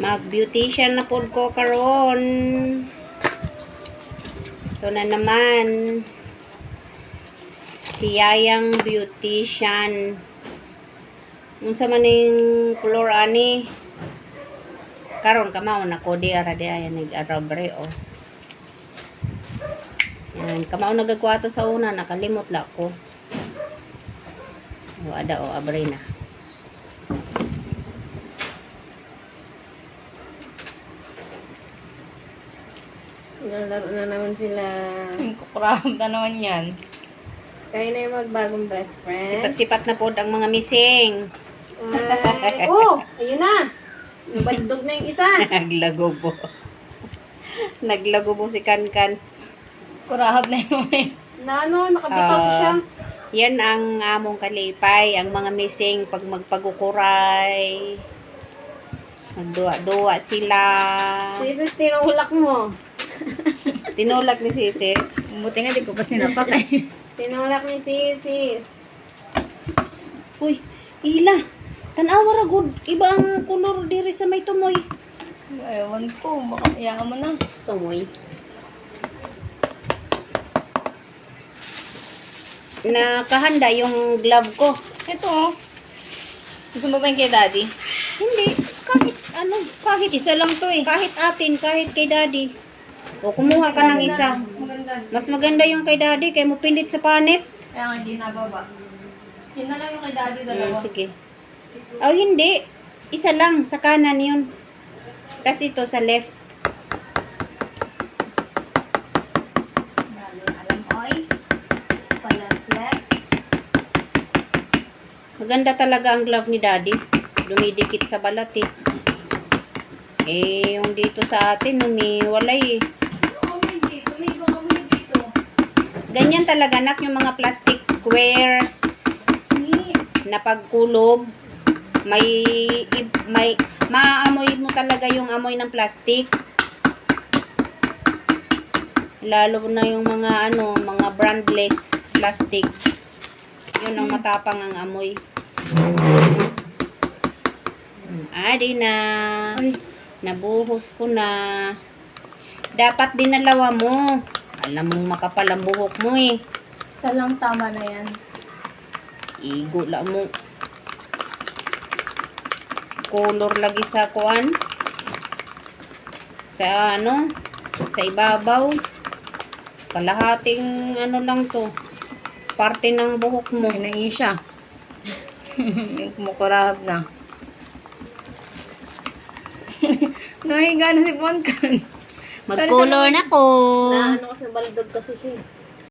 Mag-beautician na pod ko karon. Ito na naman. Si Yayang Beautician. Unsa man ning color ani? Karon kamao na ko di ara di ayan nag-arabre oh. Yan, kamao nagagwato sa una, nakalimot la ko. O ada o abre na. Nalaro na naman sila. Kukuraham na naman yan. Kayo na yung magbagong best friend. Sipat-sipat na po ang mga missing. Ay, oh, ayun na. Nabaldog na yung isa. Naglago po. Naglago po si Kankan. Kurahab na yun eh. Na ano, nakabitaw ko siya. Yan ang among kalipay. Ang mga missing pag magpagukuray. Magduwa-duwa sila. Sisis, tinulak mo. Tinulak ni Sisis. Buti nga di ko pa sinapak eh. Tinulak ni Sisis. Uy, ila. Tanawa ra gud. Iba ang kulor diri sa may tumoy. Ewan ko, baka iyaan mo na. Tumoy. Nakahanda yung glove ko. Ito oh. Gusto mo ba yung kay daddy? Hindi. Kahit ano. Kahit isa lang to eh. Kahit atin. Kahit kay daddy. O, kumuha ka ng isa. Maganda. Mas maganda yung kay daddy. Kaya mo pilit sa panit. Kaya nga hindi nababa. Yun na lang yung kay daddy dalawa. Sige. Oh, hindi. Isa lang. Sa kanan yun. Tapos ito sa left. Alam oy. Pala flat. Maganda talaga ang glove ni daddy. Dumidikit sa balat eh. Eh, yung dito sa atin, umiwalay eh. Amoy dito. May ibang amoy dito. Ganyan talaga, nak, yung mga plastic wares na pagkulob. Maamoy mo talaga yung amoy ng plastic. Lalo na yung mga mga brandless plastic. Yun ang matapang ang amoy. Adi na. Ay. Nabuhos ko na. Dapat dinalawa mo. Alam mong makapal ang buhok mo eh. Isa lang tama na yan. Igo lang mo. Color lagi sa kuan. Sa sa ibabaw. Kalahating lang to. Parte ng buhok mo. Pinai siya. Kumukurahab na. Nahiga na si Ponkan. Mag-color na ko. Na ano kasi baldog kasi siya.